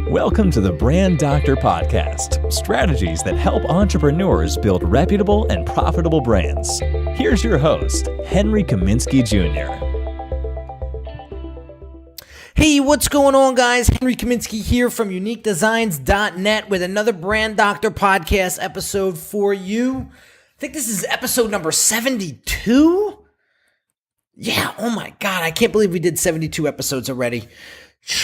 Welcome to the Brand Doctor Podcast, strategies that help entrepreneurs build reputable and profitable brands. Here's your host, Henry Kaminski Jr. Hey, what's going on, guys? Henry Kaminski here from UniqueDesignz.net with another Brand Doctor Podcast episode for you. I think this is episode number 72. Yeah, oh my God, I can't believe we did 72 episodes already.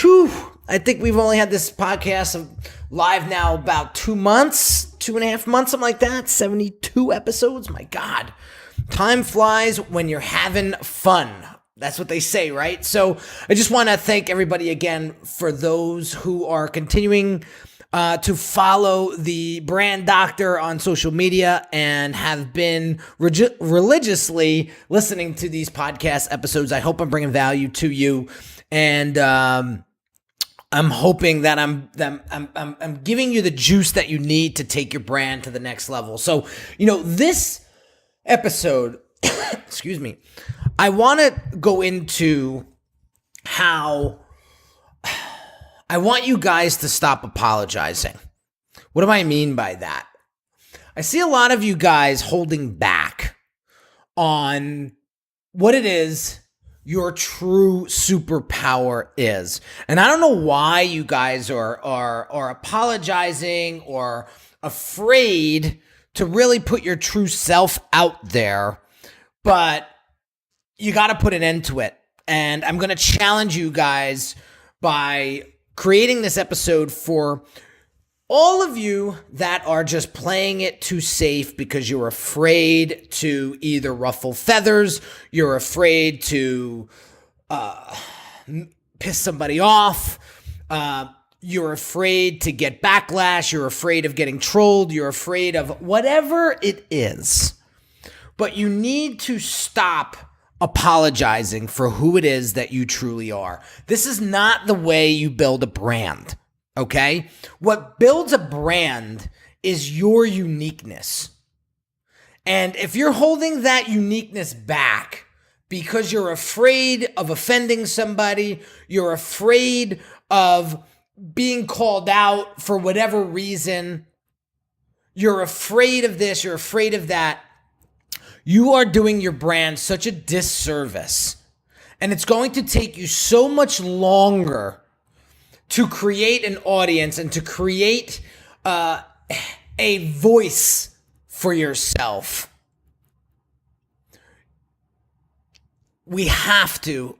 Whew. I think we've only had this podcast live now about 2 months, 2.5 months, something like that. 72 episodes. My God. Time flies when you're having fun. That's what they say, right? So I just want to thank everybody again for those who are continuing to follow the Brand Doctor on social media and have been religiously listening to these podcast episodes. I hope I'm bringing value to you. And I'm hoping that I'm giving you the juice that you need to take your brand to the next level. So, this episode, excuse me, I want to go into how I want you guys to stop apologizing. What do I mean by that? I see a lot of you guys holding back on what it is your true superpower is. And I don't know why you guys are apologizing or afraid to really put your true self out there, but you got to put an end to it. And I'm going to challenge you guys by creating this episode for all of you that are just playing it too safe because you're afraid to either ruffle feathers, you're afraid to piss somebody off, you're afraid to get backlash, you're afraid of getting trolled, you're afraid of whatever it is. But you need to stop apologizing for who it is that you truly are. This is not the way you build a brand. Okay? What builds a brand is your uniqueness. And if you're holding that uniqueness back because you're afraid of offending somebody, you're afraid of being called out for whatever reason, you're afraid of this, you're afraid of that, you are doing your brand such a disservice. And it's going to take you so much longer to create an audience and to create a voice for yourself. We have to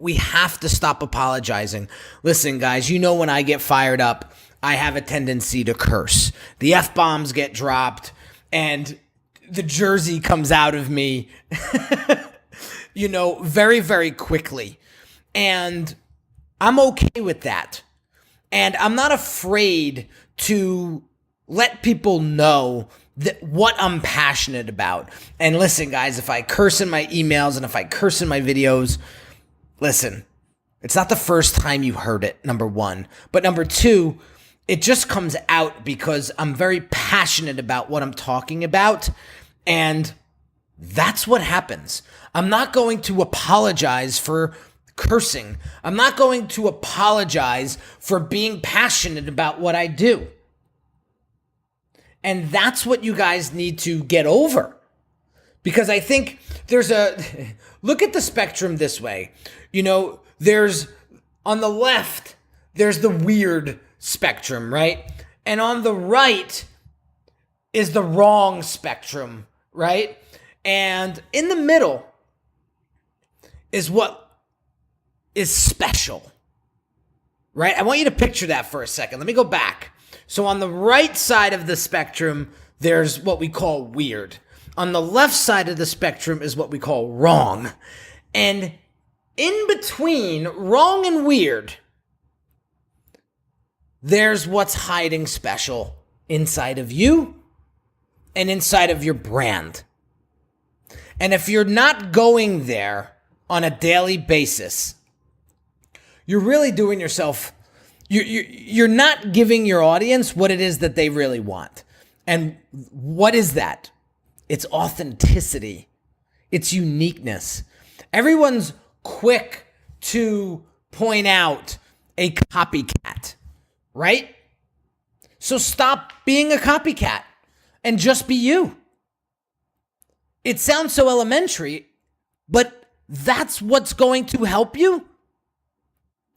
stop apologizing. Listen, guys, when I get fired up, I have a tendency to curse. The F-bombs get dropped and the jersey comes out of me, very, very quickly. And I'm okay with that. And I'm not afraid to let people know that what I'm passionate about. And listen, guys, if I curse in my emails and if I curse in my videos, listen, it's not the first time you heard it, number one. But number two, it just comes out because I'm very passionate about what I'm talking about. And that's what happens. I'm not going to apologize for cursing. I'm not going to apologize for being passionate about what I do. And that's what you guys need to get over. Because I think look at the spectrum this way. There's on the left, there's the weird spectrum, right? And on the right is the wrong spectrum, right? And in the middle is what is special, right? I want you to picture that for a second. Let me go back. So on the right side of the spectrum, there's what we call weird. On the left side of the spectrum is what we call wrong. And in between wrong and weird, there's what's hiding special inside of you and inside of your brand. And if you're not going there on a daily basis, you're really doing yourself, you're not giving your audience what it is that they really want. And what is that? It's authenticity. It's uniqueness. Everyone's quick to point out a copycat, right? So stop being a copycat and just be you. It sounds so elementary, but that's what's going to help you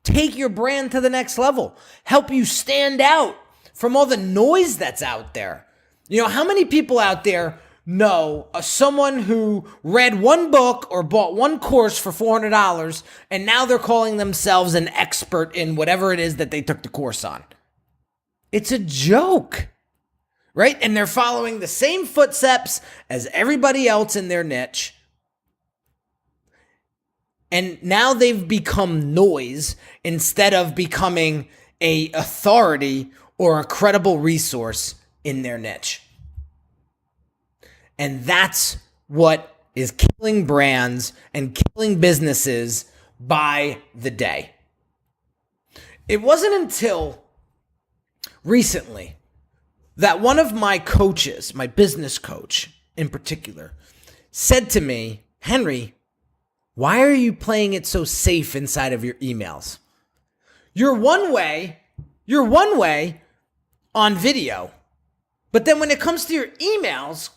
take your brand to the next level, help you stand out from all the noise that's out there. You know, how many people out there know someone who read one book or bought one course for $400 and now they're calling themselves an expert in whatever it is that they took the course on? It's a joke, right? And they're following the same footsteps as everybody else in their niche. And now they've become noise instead of becoming an authority or a credible resource in their niche. And that's what is killing brands and killing businesses by the day. It wasn't until recently that one of my coaches, my business coach in particular, said to me, Henry, why are you playing it so safe inside of your emails? You're one way on video, but then when it comes to your emails,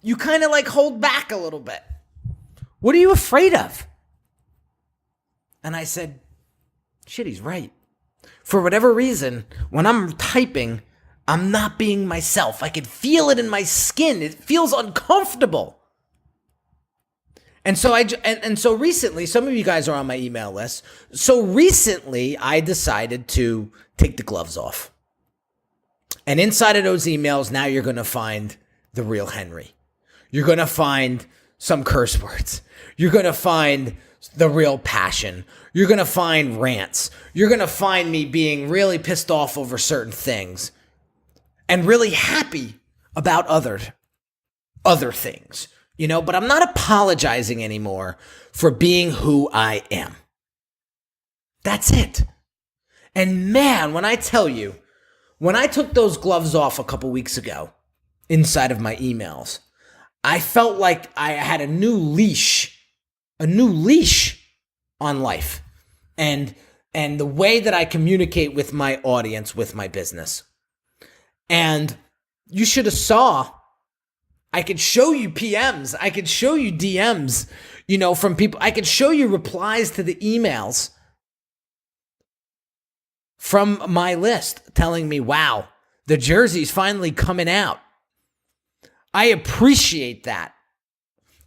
you kind of like hold back a little bit. What are you afraid of? And I said, shit, he's right. For whatever reason, when I'm typing, I'm not being myself. I can feel it in my skin. It feels uncomfortable. And so recently, some of you guys are on my email list. So recently, I decided to take the gloves off. And inside of those emails, now you're going to find the real Henry. You're going to find some curse words. You're going to find the real passion. You're going to find rants. You're going to find me being really pissed off over certain things and really happy about other things. You know, but I'm not apologizing anymore for being who I am. That's it. And man, when I tell you, when I took those gloves off a couple weeks ago inside of my emails, I felt like I had a new leash on life and the way that I communicate with my audience, with my business. And you should have saw, I could show you PMs. I could show you DMs, you know, from people. I could show you replies to the emails from my list telling me, wow, the jersey's finally coming out. I appreciate that.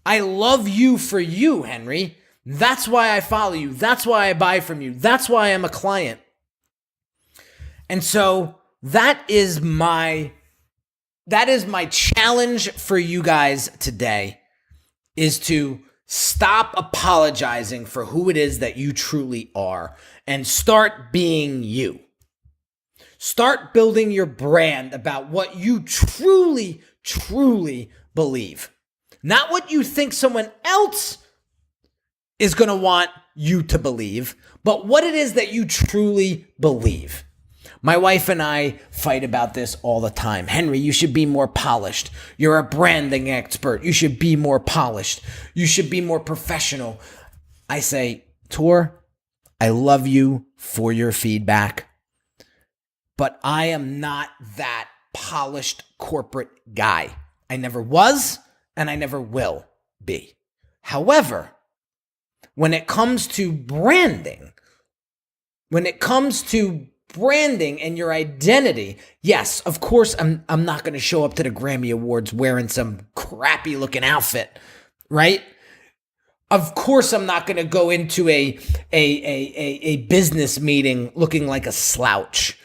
I love you for you, Henry. That's why I follow you. That's why I buy from you. That's why I'm a client. And so that is my challenge for you guys today, is to stop apologizing for who it is that you truly are and start being you. Start building your brand about what you truly, truly believe. Not what you think someone else is going to want you to believe, but what it is that you truly believe. My wife and I fight about this all the time. Henry, you should be more polished. You're a branding expert. You should be more polished. You should be more professional. I say, Tor, I love you for your feedback, but I am not that polished corporate guy. I never was, and I never will be. However, when it comes to branding, and your identity, yes, of course, I'm not going to show up to the Grammy Awards wearing some crappy looking outfit, right? Of course, I'm not going to go into a business meeting looking like a slouch.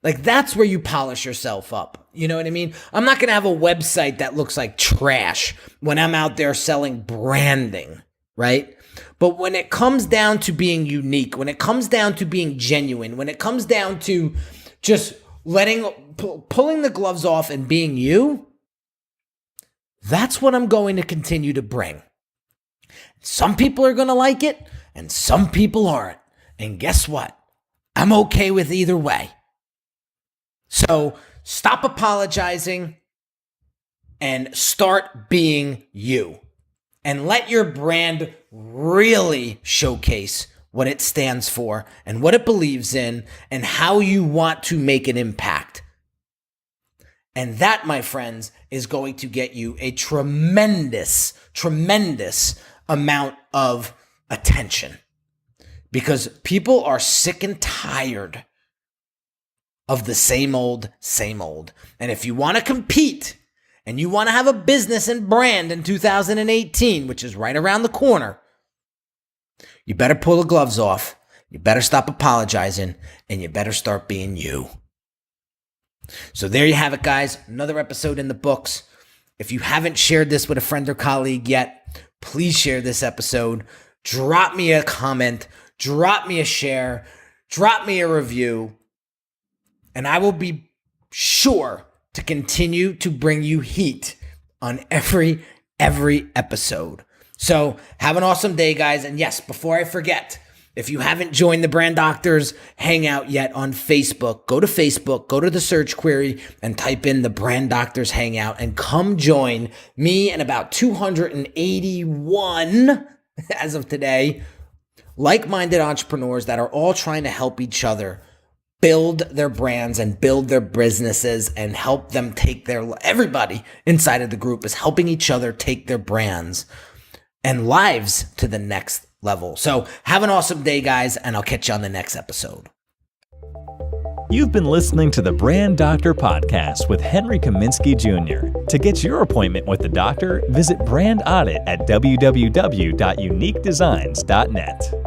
Like, that's where you polish yourself up. You know what I mean? I'm not going to have a website that looks like trash when I'm out there selling branding, right? But when it comes down to being unique, when it comes down to being genuine, when it comes down to just pulling the gloves off and being you, that's what I'm going to continue to bring. Some people are going to like it and some people aren't. And guess what? I'm okay with either way. So stop apologizing and start being you. And let your brand really showcase what it stands for and what it believes in and how you want to make an impact. And that, my friends, is going to get you a tremendous, tremendous amount of attention. Because people are sick and tired of the same old, same old. And if you want to compete and you want to have a business and brand in 2018, which is right around the corner, you better pull the gloves off. You better stop apologizing, and you better start being you. So there you have it, guys. Another episode in the books. If you haven't shared this with a friend or colleague yet, please share this episode. Drop me a comment. Drop me a share. Drop me a review. And I will be sure to continue to bring you heat on every episode. So have an awesome day, guys. And yes, before I forget, if you haven't joined the Brand Doctors Hangout yet on Facebook, go to Facebook, go to the search query and type in the Brand Doctors Hangout and come join me and about 281 as of today, like-minded entrepreneurs that are all trying to help each other build their brands and build their businesses and help them take everybody inside of the group is helping each other take their brands and lives to the next level. So have an awesome day, guys, and I'll catch you on the next episode. You've been listening to the Brand Doctor Podcast with Henry Kaminski Jr. To get your appointment with the doctor, visit Brand Audit at www.uniquedesignz.net.